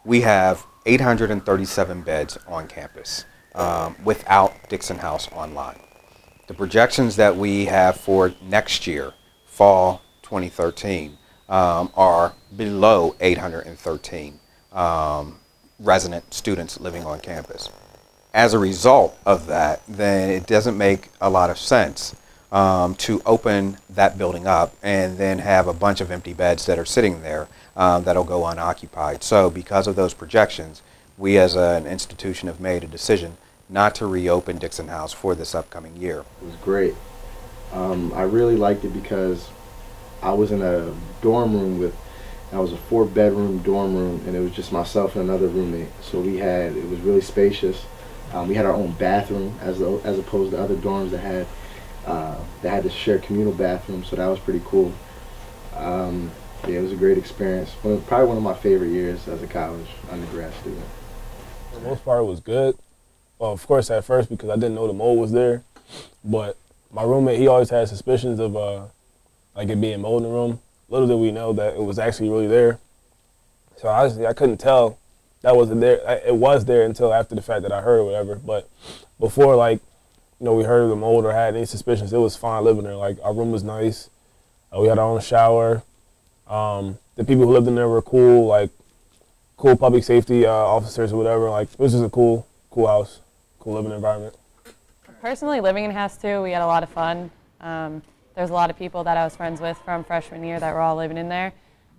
we have 837 beds on campus without Dixon House Online. The projections that we have for next year, fall 2013, are below 813 resident students living on campus. As a result of that, then it doesn't make a lot of sense to open that building up and then have a bunch of empty beds that are sitting there that'll go unoccupied. So because of those projections, we as an institution have made a decision not to reopen Dixon House for this upcoming year. It was great. I really liked it because I was in a dorm room I was a 4-bedroom dorm room, and it was just myself and another roommate. So it was really spacious. We had our own bathroom as opposed to other dorms that had to share communal bathrooms, so that was pretty cool. Yeah, it was a great experience. Probably one of my favorite years as a college undergrad student. For the most part, it was good. Well, of course, at first, because I didn't know the mold was there. But my roommate, he always had suspicions of like it being mold in the room. Little did we know that it was actually really there. So honestly, I couldn't tell that wasn't there. It was there until after the fact that I heard or whatever. But before, like, you know, we heard of the mold or had any suspicions, it was fine living there. Like, our room was nice. We had our own shower. The people who lived in there were cool, like cool public safety officers or whatever. Like, it was just a cool house, cool living environment. Personally, living in House 2, we had a lot of fun. There's a lot of people that I was friends with from freshman year that were all living in there,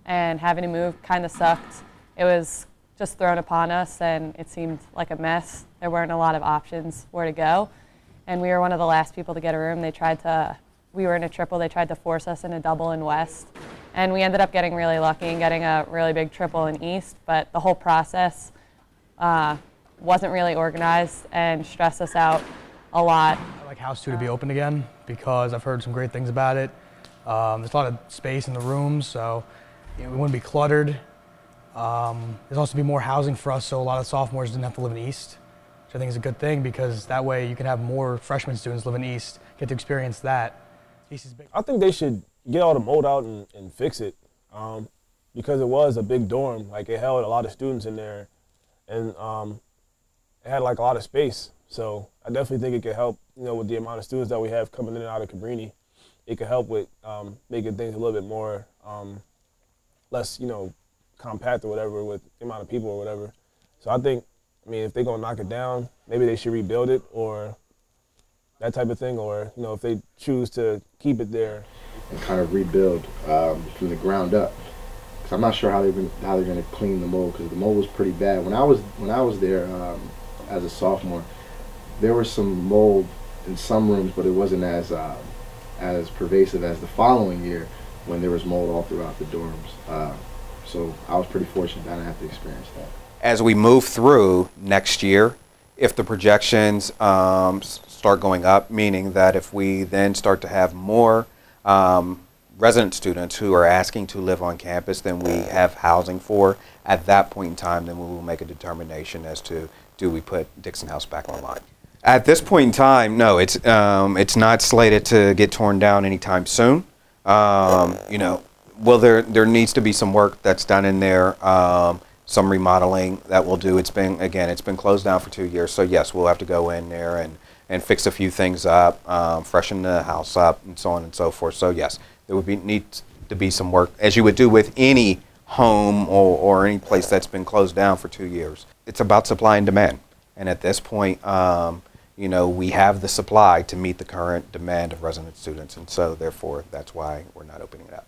and having to move kind of sucked. It was just thrown upon us, and it seemed like a mess. There weren't a lot of options where to go, and we were one of the last people to get a room. We were in a triple, they tried to force us in a double in West, and we ended up getting really lucky and getting a really big triple in East, but the whole process wasn't really organized and stressed us out a lot. I like House 2 to be open again because I've heard some great things about it. There's a lot of space in the rooms, so we wouldn't be cluttered. There's also be more housing for us, so a lot of sophomores didn't have to live in East, which I think is a good thing because that way you can have more freshman students live in East, get to experience that. East is big. I think they should get all the mold out and fix it because it was a big dorm. Like, it held a lot of students in there, and it had like a lot of space. So I definitely think it could help, you know, with the amount of students that we have coming in and out of Cabrini. It could help with making things a little bit more, less, you know, compact or whatever with the amount of people or whatever. So I think, I mean, if they're gonna knock it down, maybe they should rebuild it or that type of thing, or, you know, if they choose to keep it there. And kind of rebuild from the ground up. Because I'm not sure how they're gonna clean the mold, because the mold was pretty bad. When I was there as a sophomore, there was some mold in some rooms, but it wasn't as pervasive as the following year when there was mold all throughout the dorms. So I was pretty fortunate that I didn't have to experience that. As we move through next year, if the projections start going up, meaning that if we then start to have more resident students who are asking to live on campus than we have housing for, at that point in time, then we will make a determination as to, do we put Dixon House back online. At this point in time, no, it's not slated to get torn down anytime soon. You know, well, there needs to be some work that's done in there, some remodeling that we'll do. It's been closed down for 2 years, so yes, we'll have to go in there and fix a few things up, freshen the house up, and so on and so forth. So yes, there would need to be some work, as you would do with any home or any place that's been closed down for 2 years. It's about supply and demand, and at this point, you know, we have the supply to meet the current demand of resident students, and so therefore that's why we're not opening it up.